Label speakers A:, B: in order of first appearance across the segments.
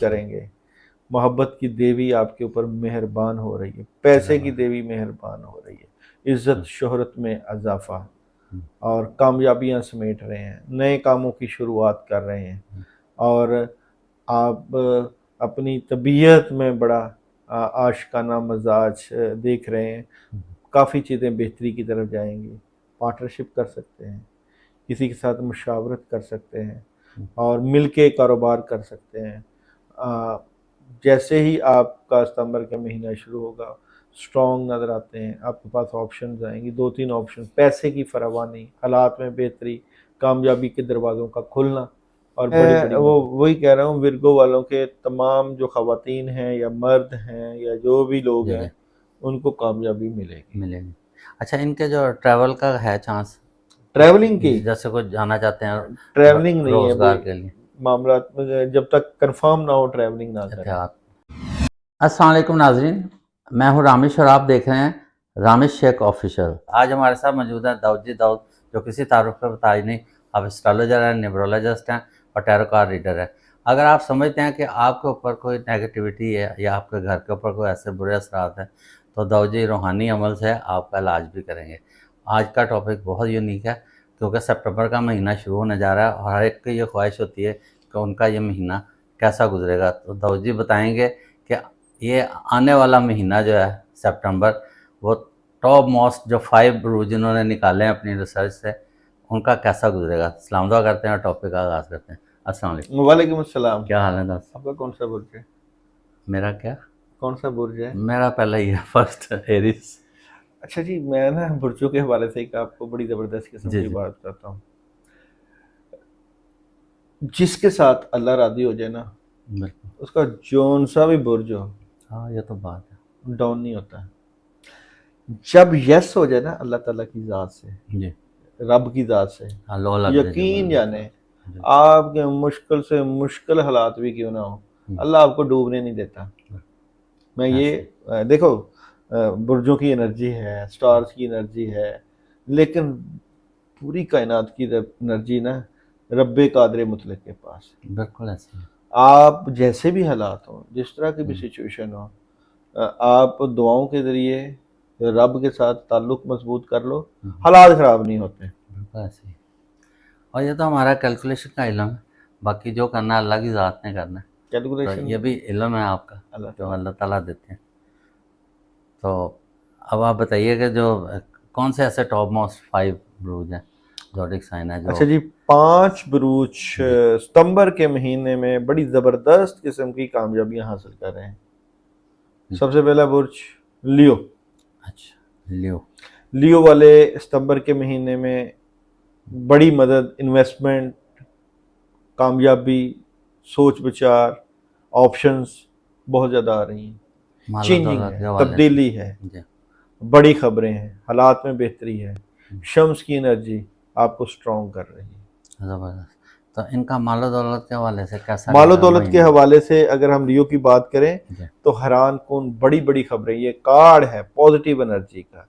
A: करेंगे। मोहब्बत की देवी आपके ऊपर मेहरबान हो रही है, पैसे की देवी मेहरबान हो रही है, इज्जत शोहरत में इजाफा और कामयाबियां समेट रहे हैं, नए कामों की शुरुआत कर रहे हैं और आप अपनी तबीयत में बड़ा आशिकाना मजाज देख रहे हैं। काफ़ी चीज़ें बेहतरी की तरफ जाएंगी। पार्टनरशिप कर सकते हैं, किसी के साथ मुशावरत कर सकते हैं और मिल के कारोबार कर सकते हैं। जैसे ही आपका सितंबर का महीना शुरू होगा, स्ट्रॉन्ग नज़र आते हैं, आपके पास ऑप्शंस आएंगी, 2-3 ऑप्शन, पैसे की फरावानी, हालात में बेहतरी, कामयाबी के दरवाज़ों का खुलना और बड़ी बड़ी वही कह रहा हूँ, विर्गो वालों के तमाम जो ख़वातीन हैं या मर्द हैं या जो भी लोग हैं, उनको कामयाबी मिलेगी।
B: अच्छा, इनके जो ट्रैवल का है चांस,
A: ट्रैवलिंग की,
B: जैसे कुछ जाना चाहते हैं
A: ट्रैवलिंग नहीं है
B: रोजगार के लिए,
A: मामला जब तक कंफर्म ना हो ट्रैवलिंग ना करें।
B: अस्सलाम वालेकुम नाजरीन, मैं हूं रामिश और आप देख रहे हैं रामिश शेख ऑफिशियल। आज हमारे साथ मौजूद है दाऊद जी दाऊद, जो किसी तारुफ पे बताई नहीं, आप एस्ट्रोलॉजर हैं, न्यूमरोलॉजिस्ट हैं और टैरो कार्ड रीडर है। अगर आप समझते हैं कि आपके ऊपर कोई नेगेटिविटी है या आपके घर के ऊपर कोई ऐसे बुरे असरात हैं, तो दाऊद जी रूहानी अमल से आपका इलाज भी करेंगे। आज का टॉपिक बहुत यूनिक है क्योंकि सितंबर का महीना शुरू होने जा रहा है और हर एक की ये ख्वाहिश होती है कि उनका ये महीना कैसा गुजरेगा। तो दाऊद जी बताएंगे कि ये आने वाला महीना जो है सितंबर, वो टॉप मोस्ट जो 5 बुरूज जिन्होंने निकाले हैं अपनी रिसर्च से, उनका कैसा गुजरेगा। सलाम दुआ करते हैं और टॉपिक का आगाज़ करते हैं। अस्सलाम वालेकुम।
A: वालेकुम अस्सलाम।
B: क्या हाल है दोस्त?
A: आपका कौन सा बुर्ज है?
B: मेरा क्या?
A: कौन सा बुर्ज है?
B: मेरा पहला ही है, फर्स्ट एरीज।
A: अच्छा जी, मैं ना बुर्जों के हवाले से एक आपको बड़ी ज़बरदस्त किस्म की बात बताता हूँ। जिसके साथ अल्लाह राज़ी हो जाए ना, उसका जौन सा भी बुर्ज हो,
B: हाँ ये तो बात है,
A: डाउन नहीं होता। जब यस हो जाए ना अल्लाह ताला की ज़ात से जी, रब की ज़ात से, यकीन जाने आपके मुश्किल से मुश्किल हालात भी क्यों ना हो, अल्लाह आपको डूबने नहीं देता। मैं ये देखो, बुर्जों की एनर्जी है, स्टार्स की एनर्जी है, लेकिन पूरी कायनात की एनर्जी ना रब्बे कादरे मुतलक के पास।
B: बिल्कुल ऐसे
A: आप जैसे भी हालात हो, जिस तरह की भी सिचुएशन हो, आप दुआओं के ज़रिए रब के साथ ताल्लुक़ मजबूत कर लो, हालात ख़राब नहीं होते।
B: बिल्कुल ऐसे ही। और ये तो हमारा कैलकुलेशन का इल्म है, बाकी जो करना है अल्लाह की ज़ात ने करना है। कैलकुलेशन तो ये भी इल्म है आपका जो अल्लाह ताला देते हैं। तो अब आप बताइए कि जो कौन से ऐसे टॉप मोस्ट 5 बुरूज हैं, ज़ोडिक साइन है जो।
A: अच्छा जी, 5 बुरूज सितंबर के महीने में बड़ी ज़बरदस्त किस्म की कामयाबियां हासिल कर रहे हैं। सबसे पहला बुर्ज लियो।
B: अच्छा,
A: लियो वाले सितंबर के महीने में बड़ी मदद, इन्वेस्टमेंट, कामयाबी, सोच विचार, ऑप्शंस बहुत ज़्यादा आ रही हैं। चेंजिंग है, तब्दीली है, बड़ी खबरें हैं, हालात में बेहतरी है, शम्स की एनर्जी आपको स्ट्रॉन्ग कर रही है।
B: ज़बरदस्त। तो इनका मालो दौलत के हवाले से कैसा?
A: मालो दौलत के हवाले से अगर हम लियो की बात करें तो हैरान कौन बड़ी बड़ी खबरें, ये कार्ड है पॉजिटिव एनर्जी का,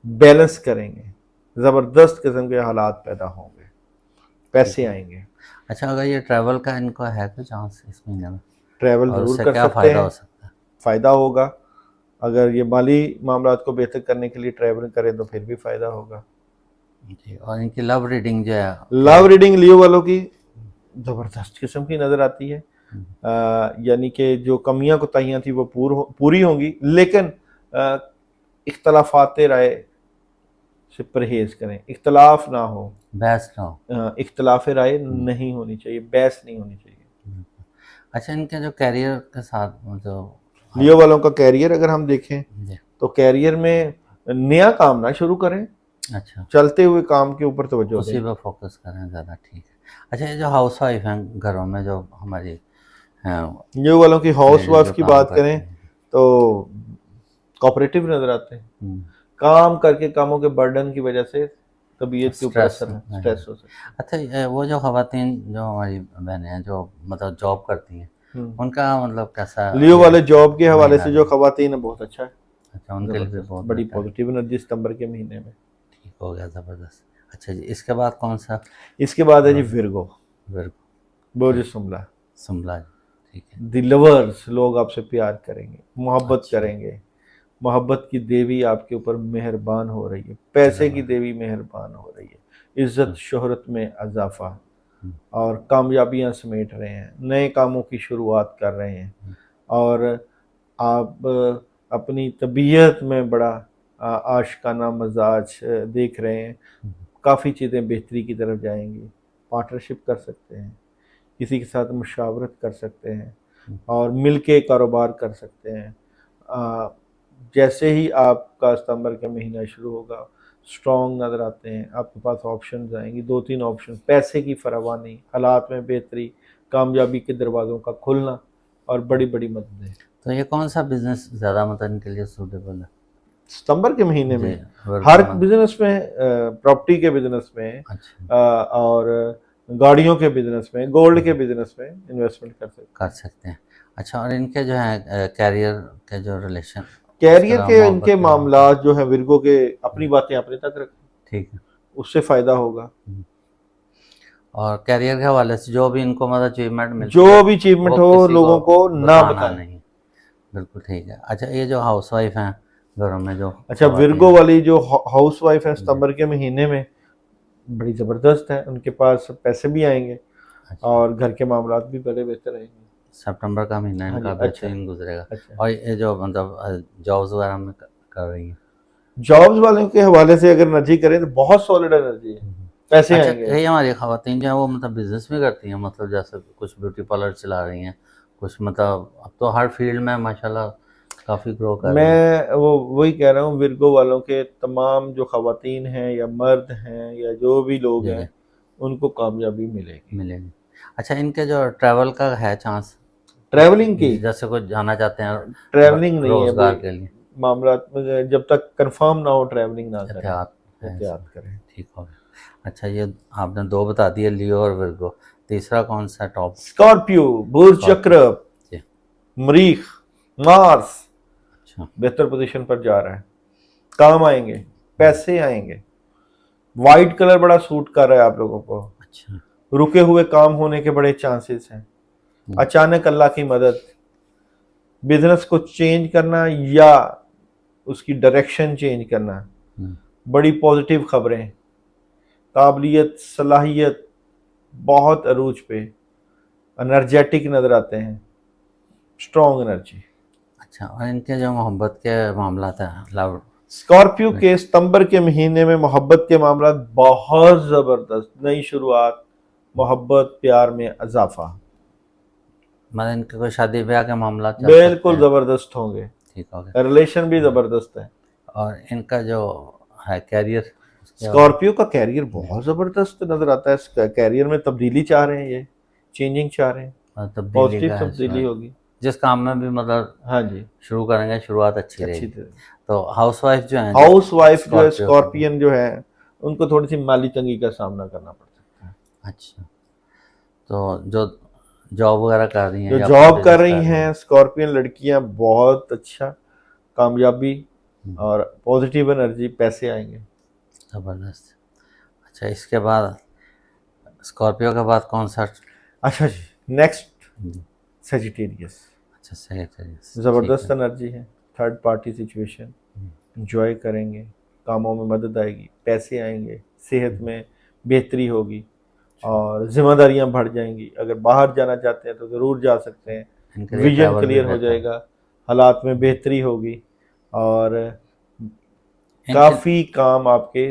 A: बैलेंस करेंगे, ज़बरदस्त किस्म के हालात पैदा होंगे, पैसे आएंगे।
B: अच्छा, अगर ये ट्रैवल का इनको है कोई चांस इस महीने में?
A: ट्रैवल जरूर कर सकते हैं, फ़ायदा होगा। अगर ये माली मामलात को बेहतर करने के लिए ट्रैवल करें तो फिर भी फ़ायदा होगा
B: जी। और इनकी लव रीडिंग जो है,
A: लव रीडिंग लियो वालों की ज़बरदस्त किस्म की नज़र आती है। यानी कि जो कमियां कोताहियां थी वो पूरी होंगी, लेकिन इख्तलाफात राय से परहेज़ करें, इख्तलाफ ना हो,
B: बहस ना हो,
A: इख्तलाफ राय नहीं होनी चाहिए, बहस नहीं होनी चाहिए।
B: अच्छा, इनके जो कैरियर के साथ जो
A: लियो वालों का कैरियर अगर हम देखें तो कैरियर में नया काम ना शुरू करें। अच्छा, चलते हुए काम के ऊपर तवज्जो
B: उसी पर फोकस करें ज़्यादा, ठीक है। अच्छा, ये जो हाउस वाइफ हैं घरों में जो हमारी हैं,
A: लियो वालों की हाउस वाइफ की बात करें तो कोऑपरेटिव नजर आते हैं। काम करके कामों के बर्डन की वजह से तबीयत के ऊपर असर है, स्ट्रेस हो सकता है।
B: अच्छा, वो जो खवातीन जो हमारी बहनें हैं जो मतलब जॉब करती हैं, उनका मतलब कैसा?
A: लियो वाले जॉब के हवाले से जो खवातीन है बहुत अच्छा है।
B: अच्छा, उनके लिए बहुत
A: बड़ी पॉजिटिव एनर्जी सितंबर के महीने में।
B: ठीक हो गया, ज़बरदस्त। अच्छा जी, इसके बाद कौन सा?
A: इसके बाद है जी विर्गो,
B: विर्गो
A: बुर्ज सुमला।
B: सुमला, ठीक है।
A: द लवर्स, लोग आपसे प्यार करेंगे, मोहब्बत
B: अच्छा।
A: करेंगे। मोहब्बत की देवी आपके ऊपर मेहरबान हो रही है, पैसे की
B: ज़बरदस्त।
A: देवी मेहरबान हो रही है, इज्जत शोहरत में इजाफा
B: हुँ,
A: और कामयाबियां समेट रहे हैं, नए कामों की शुरुआत कर रहे हैं।
B: हुँ,
A: और आप अपनी तबीयत में बड़ा आशिकाना मजाज देख रहे हैं।
B: हुँ,
A: काफ़ी चीज़ें बेहतरी की तरफ जाएंगी। पार्टनरशिप कर सकते हैं, किसी के साथ मुशावरत कर सकते हैं
B: हुँ,
A: और मिल के कारोबार कर सकते हैं। अ, जैसे ही आपका सितंबर का महीना शुरू होगा, स्ट्रॉन्ग नज़र आते हैं, आपके पास ऑप्शंस आएंगी, 2-3 ऑप्शन, पैसे की फरावानी, हालात में बेहतरी, कामयाबी के दरवाज़ों का खुलना और बड़ी-बड़ी मददें।
B: तो ये कौन-सा बिज़नेस ज़्यादा मतलब इनके लिए सूटेबल है?
A: सितंबर के महीने
B: जी,
A: में
B: वर्क
A: हर
B: फ्रॉम।
A: बिजनेस में, प्रॉपर्टी के बिजनेस में,
B: अच्छा,
A: और गाड़ियों के बिजनेस में, गोल्ड के
B: जी,
A: बिजनेस में इन्वेस्टमेंट कर सकते
B: कर
A: हैं।
B: सकते हैं। अच्छा, और इनके जो है करियर के जो रिलेशन, उसके
A: कैरियर
B: अलावा
A: के इनके
B: मोहब्बत के मामले।
A: मामलात जो है विर्गो के, अपनी बातें अपने तक रखें,
B: ठीक है।
A: उससे फायदा होगा।
B: हुँ, और करियर के हवाले से जो भी इनको मतलब अचीवमेंट मिलती है,
A: जो भी अचीवमेंट
B: वो
A: हो
B: किसी को
A: लोगों को ना
B: बताना
A: बताएं।
B: नहीं। बिल्कुल ठीक है। अच्छा, ये जो हाउसवाइफ हैं, घरों में जो
A: अच्छा,
B: ख़वातीन
A: विर्गो
B: हैं।
A: वाली जो हाउस वाइफ है
B: जी,
A: सितंबर के महीने में बड़ी ज़बरदस्त है, उनके पास पैसे भी आएंगे
B: अच्छा।
A: और घर के मामलात भी बड़े बेहतर आएंगे।
B: सितंबर का महीना
A: हाँ जी,
B: इनका
A: अच्छा
B: बेहतरीन गुजरेगा।
A: अच्छा।
B: और ये जो मतलब जॉब्स वगैरह में कर रही हैं।
A: जॉब्स वालों के हवाले से अगर एनर्जी करें तो बहुत सॉलिड एनर्जी है,
B: हम्म।
A: पैसे
B: अच्छा,
A: आएंगे।
B: कई हमारी ख़वातीन जो है वो मतलब बिजनेस भी करती हैं, मतलब जैसे कुछ ब्यूटी पार्लर चला रही हैं, कुछ मतलब अब तो हर फील्ड में माशाल्लाह काफ़ी ग्रो कर रही हैं।
A: मैं वो वही कह रहा हूँ, विर्गो वालों के तमाम जो खवातीन हैं या मर्द हैं या जो भी लोग
B: जी, जी,
A: हैं, उनको कामयाबी मिलेगी।
B: मिलेगी। अच्छा, इनके जो ट्रैवल का है चांस,
A: ट्रैवलिंग की,
B: जैसे कुछ जाना चाहते हैं
A: ट्रैवलिंग नहीं है भाई,
B: रोज़गार के लिए,
A: मामला में जब तक कंफर्म ना हो ट्रैवलिंग ना करें,
B: एहतियात है
A: एहतियात
B: इसमें।
A: करें।
B: ठीक हो गया। अच्छा, ये आपने 2 बता दिए, लियो और विर्गो। तीसरा कौन सा टॉप?
A: स्कॉर्पियो, बुर्ज
B: स्कॉर्पियो।
A: चक्र,
B: जी,
A: मरीख, मार्स
B: अच्छा,
A: बेहतर पोजीशन पर जा रहा है, काम आएंगे, पैसे आएंगे। वाइट कलर बड़ा सूट कर रहा है आप लोगों को,
B: अच्छा।
A: रुके हुए काम होने के बड़े चांसेस हैं।
B: हुँ,
A: अचानक अल्लाह की मदद, बिजनेस को चेंज करना या उसकी डायरेक्शन चेंज करना,
B: हुँ,
A: बड़ी पॉजिटिव खबरें, काबिलियत, सलाहियत बहुत अरूज पे, एनर्जेटिक नजर आते हैं, स्ट्रॉन्ग एनर्जी।
B: अच्छा, और इनके जो मोहब्बत के मामलात हैं, लव।
A: स्कॉर्पियो के सितंबर के महीने में मोहब्बत के मामला बहुत जबरदस्त, नई शुरुआत, मोहब्बत प्यार में इजाफा,
B: मतलब इनके कोई शादी ब्याह के मामला चल सकते
A: बिल्कुल
B: हैं।
A: जबरदस्त होंगे,
B: ठीक हो गया।
A: रिलेशन भी जबरदस्त है।
B: और इनका जो है कैरियर, उसके हवाले।
A: स्कॉर्पियो का कैरियर
B: जी,
A: बहुत जबरदस्त नजर आता है, इसका कैरियर में तब्दीली चाह रहे हैं, ये चेंजिंग चाह रहे हैं,
B: और तब्दीली
A: पॉजिटिव
B: का है
A: तब्दीली
B: इसमें।
A: होगी।
B: जिस काम में भी मतलब
A: हाँ जी,
B: शुरू करेंगे, शुरुआत अच्छी
A: अच्छी
B: रहेगी।
A: तरह।
B: तो हाउसवाइफ जो हैं, जो
A: हाउस वाइफ जो है
B: स्कॉर्पियो की हैं।
A: स्कॉर्पियन जो है, उनको थोड़ी सी माली तंगी का सामना करना पड़ सकता है।
B: अच्छा, तो जो जॉब वगैरह कर रही हैं
A: जो
B: या अपना
A: जॉब कर
B: बिजनेस
A: रही
B: कर रही
A: हैं
B: हैं।
A: स्कॉर्पियन लड़कियां, बहुत अच्छा, कामयाबी
B: हुँ,
A: और पॉजिटिव एनर्जी, पैसे आएंगे।
B: ज़बरदस्त। अच्छा, इसके बाद स्कॉर्पियो के बाद कौन सा?
A: अच्छा जी, नेक्स्ट
B: जी,
A: सेजिटेरियस,
B: अच्छा, सेक्रेटरीज। ठीक
A: ज़बरदस्त
B: है।
A: एनर्जी है, थर्ड पार्टी सिचुएशन,
B: हुँ,
A: इंजॉय करेंगे, कामों में मदद आएगी, पैसे आएंगे, सेहत
B: हुँ,
A: में बेहतरी होगी
B: अच्छा,
A: और जिम्मेदारियां बढ़ जाएंगी। अगर बाहर जाना चाहते हैं तो ज़रूर जा सकते हैं,
B: इनके लिए
A: विजन
B: ट्रैवल भी
A: क्लियर हो
B: बेहतर है।
A: जाएगा, हालात में बेहतरी होगी और
B: इनके
A: काफ़ी काम आपके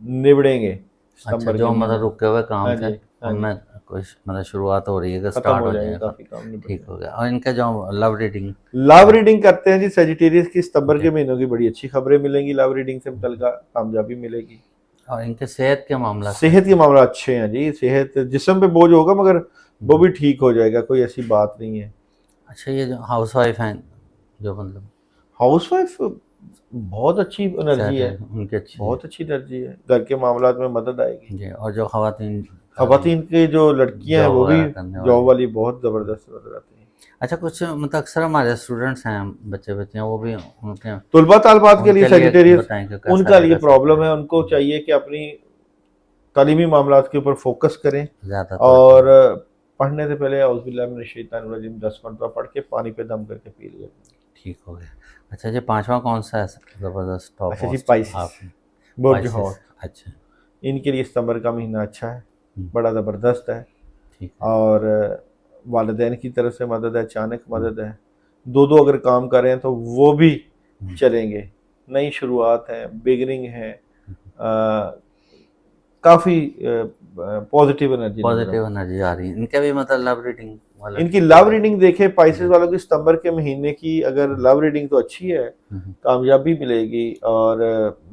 A: निबड़ेंगे
B: अच्छा,
A: सितंबर के
B: जो
A: महीने
B: मतलब
A: में।
B: रुके हुए काम
A: हाँ
B: थे,
A: जी, हाँ जी,
B: उनमें कुछ मतलब शुरुआत हो रही है कि
A: ख़त्म
B: स्टार्ट
A: हो
B: हो
A: जाएंगे,
B: जाएगा।
A: काफ़ी काम निबड़
B: ठीक हो
A: जाएंगे।
B: गया। और इनके जो लव रीडिंग।
A: लव रीडिंग करते हैं जी सेजिटेरियस की, सितंबर
B: जी,
A: के महीनों की बड़ी अच्छी खबरें मिलेंगी, लव रीडिंग से मुतल्लिका कामयाबी मिलेगी।
B: और इनके सेहत के मामला
A: सेहत के मामला अच्छे हैं जी, सेहत, जिस्म पे बोझ होगा मगर वो भी ठीक हो जाएगा, कोई ऐसी बात नहीं है।
B: अच्छा, ये जो हाउसवाइफ हैं, जो मतलब
A: हाउसवाइफ बहुत अच्छी एनर्जी
B: सेट है,
A: है,
B: उनकी अच्छी है।
A: बहुत अच्छी एनर्जी है, घर के मामलात में मदद आएगी।
B: जी, और जो खवातीन कर रही
A: खवातीन की जो लड़कियां हैं
B: जॉब
A: वो भी
B: वगैरह करने
A: जॉब
B: वाली।
A: वाली बहुत ज़बरदस्त नजर आती हैं।
B: अच्छा, कुछ मतलब अक्सर हमारे स्टूडेंट्स हैं, बच्चे बच्चियाँ, वो भी उनके
A: तुलबा तालबात के लिए
B: उनके लिए
A: सेजिटेरियस,
B: बताएं कि कैसा
A: उनका ये
B: रहेगा
A: प्रॉब्लम है, उनको
B: सेट।
A: चाहिए कि अपनी तालीमी मामलात के ऊपर फोकस करें
B: ज़्यादा तवज्जो
A: और
B: दें।
A: पढ़ने से पहले औज़ुबिल्लाहि मिनश शैतानिर रजीम 10 मरतबा पढ़ के पानी पे दम करके पी लिया।
B: ठीक हो गया। अच्छा जी, पांचवा कौन सा है ज़बरदस्त टॉप
A: अच्छा जी,
B: मोस्ट
A: पाइसेस,
B: आपने?
A: बुर्ज
B: पाइसेस,
A: हौत,
B: अच्छा।
A: इनके लिए सितंबर का महीना अच्छा है,
B: हम्म,
A: बड़ा ज़बरदस्त है।
B: ठीक है।
A: और वालिदैन की तरफ से मदद है, अचानक मदद है। दो अगर काम कर रहे हैं तो वो भी
B: हम्म,
A: चलेंगे। नई शुरुआत है, बिगिनिंग है।
B: हम्म।
A: काफ़ी पॉजिटिव एनर्जी नज़र
B: पॉजिटिव
A: आती है।
B: एनर्जी आ रही है। इनके भी मतलब लव रीडिंग वाला
A: इनकी
B: ठीक
A: लव
B: होगा।
A: रीडिंग देखें, पाइसेस
B: जी।
A: वालों की सितंबर के महीने की अगर लव रीडिंग तो अच्छी है, कामयाबी मिलेगी और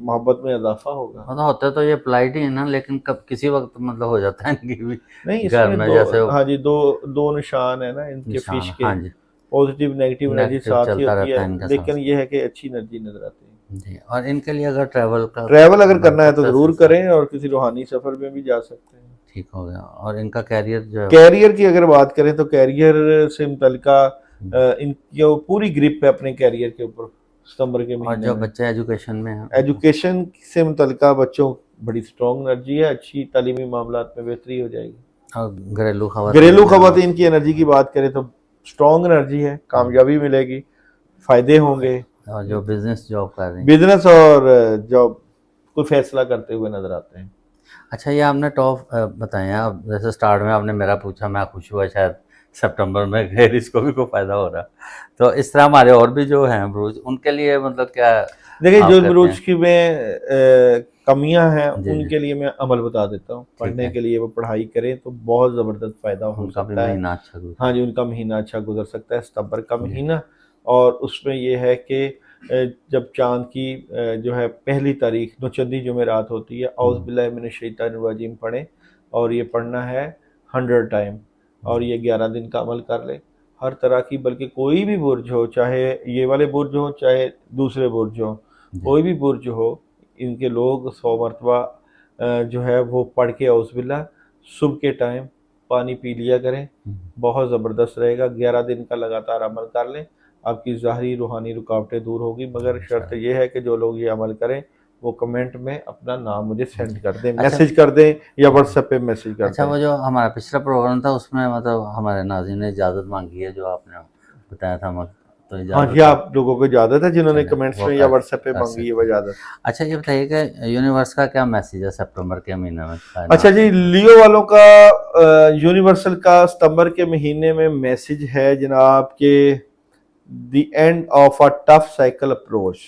A: मोहब्बत में इजाफा होगा।
B: मतलब होते तो ये पोलाइट ही है ना, लेकिन कब किसी वक्त मतलब हो जाता है इनकी भी
A: नहीं,
B: घर
A: इसमें
B: में
A: दो,
B: जैसे
A: हाँ जी, दो निशान है ना इनके फिश
B: निशान।
A: के।
B: हाँ जी,
A: पॉजिटिव नेगेटिव एनर्जी
B: नेगेटिव
A: साथ ही
B: चलता
A: होती
B: रहता
A: है,
B: है इनके
A: लेकिन
B: साथ।
A: ये है कि अच्छी एनर्जी नजर आती है।
B: जी, और इनके लिए अगर ट्रैवल का
A: ट्रैवल अगर
B: बन
A: करना है तो
B: सकता
A: ज़रूर
B: सिलसिला,
A: करें और किसी रूहानी सफ़र में भी जा सकते हैं।
B: ठीक हो गया। और इनका कैरियर जो है
A: कैरियर की अगर बात करें तो कैरियर से मुतल्लिका इनकी वो पूरी ग्रिप है अपने कैरियर के ऊपर सितंबर के
B: और
A: महीने
B: जो
A: में।
B: बच्चे एजुकेशन में हैं
A: एजुकेशन से मुतल्लिका बच्चों बड़ी स्ट्रॉन्ग एनर्जी है, अच्छी तालीमी मामलात में बेहतरी हो जाएगी।
B: और घरेलू
A: घरेलू
B: खवातीन हैं वो,
A: खवातीन की एनर्जी की बात करें तो स्ट्रॉन्ग एनर्जी है, कामयाबी मिलेगी, फायदे होंगे।
B: और जो बिजनेस जॉब कर रहे हैं।
A: बिजनेस और जॉब कोई फैसला करते हुए नजर आते हैं।
B: अच्छा, ये आपने टॉप बताए हैं। अब जैसे स्टार्ट में आपने मेरा पूछा, मैं खुश हुआ शायद सितंबर में खैर इसको भी कोई फायदा हो रहा। तो इस तरह हमारे और भी जो हैं ब्रूज, उनके लिए मतलब क्या
A: देखिए,
B: आप
A: जो
B: कहते
A: मरूज
B: हैं?
A: की में कमियां हैं
B: जी जी,
A: उनके लिए मैं अमल बता देता हूँ।
B: ठीक
A: पढ़ने
B: है।
A: के लिए वो पढ़ाई करें तो बहुत ज़बरदस्त फ़ायदा हो
B: उनका भी
A: सकता है।
B: महीना अच्छा गुजरा।
A: हाँ जी, उनका महीना अच्छा गुजर सकता है, सितंबर का
B: जी।
A: महीना। और उसमें ये है कि जब चाँद की जो है पहली तारीख नौचंदी जुमेरात होती है, औज़ बिल्लाहि मिनश शैतानिर रजीम पढ़ें और ये पढ़ना है 100 टाइम और ये 11 दिन का अमल कर लें। हर तरह की, बल्कि कोई भी बुर्ज हो, चाहे ये वाले बुर्ज हो चाहे दूसरे बुर्ज हो,
B: जी।
A: कोई भी बुर्ज हो, इनके लोग 100 मरतबा जो है वो पढ़ के औज़ बिल्लाह सुबह के टाइम पानी पी लिया करें। बहुत ज़बरदस्त रहेगा। 11 दिन का लगातार अमल कर लें, आपकी ज़ाहरी रूहानी रुकावटें दूर होगी। मगर शर्त यह है कि जो लोग ये अमल करें वो कमेंट में अपना नाम मुझे सेंड कर दें,
B: अच्छा।
A: मैसेज कर दें या व्हाट्सएप पे मैसेज कर
B: अच्छा,
A: दें।
B: वो जो हमारा पिछला प्रोग्राम था उसमें मतलब हमारे नाज़रीन ने इजाज़त मांगी है, जो आपने बताया था मत, तो
A: हाँ जी,
B: इजाज़त आप
A: आप लोगों को इजाज़त है जिन्होंने
B: चलें
A: कमेंट्स
B: वो
A: में या व्हाट्सएप पे
B: कर
A: मांगी है वो
B: सकते हैं।
A: इजाज़त।
B: अच्छा, ये बताइए कि यूनिवर्स का क्या मैसेज है सितंबर के महीने में
A: अच्छा
B: कायनात
A: जी,
B: से?
A: लियो वालों का यूनिवर्सल का सितंबर के महीने में मैसेज है जनाब के the end of a tough cycle approach,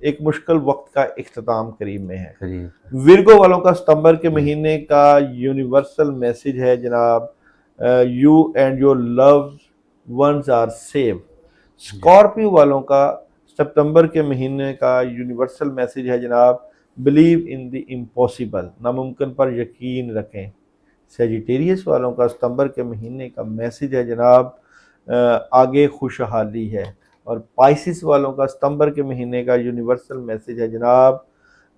A: एक मुश्किल वक्त का इख्तिताम करीब में है।
B: करीब।
A: विर्गो वालों का सितंबर के महीने का यूनिवर्सल मैसेज है जनाब, you and your love ones are save. Scorpio वालों का सितंबर के महीने का यूनिवर्सल मैसेज है जनाब, बिलीव इन द इम्पॉसिबल, नामुमकिन पर यकीन रखें। सेजिटेरियस वालों का सितंबर के महीने का मैसेज है जनाब, आगे खुशहाली है। और पाइसिस वालों का सितंबर के महीने का यूनिवर्सल मैसेज है जनाब,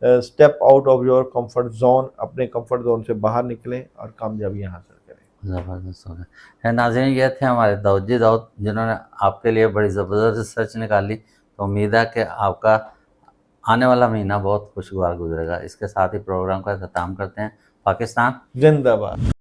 A: step out of your comfort zone, अपने कंफर्ट जोन से बाहर निकलें और कामयाबियां हासिल करें।
B: ज़बरदस्त हो गया है। नाज़रीन, ये थे हमारे दाऊद जी दाऊद, जिन्होंने आपके लिए बड़ी ज़बरदस्त रिसर्च निकाली। तो उम्मीद है कि आपका आने वाला महीना बहुत खुशगवार गुजरेगा। इसके साथ ही प्रोग्राम का अख्ताम करते हैं। पाकिस्तान
A: जिंदाबाद।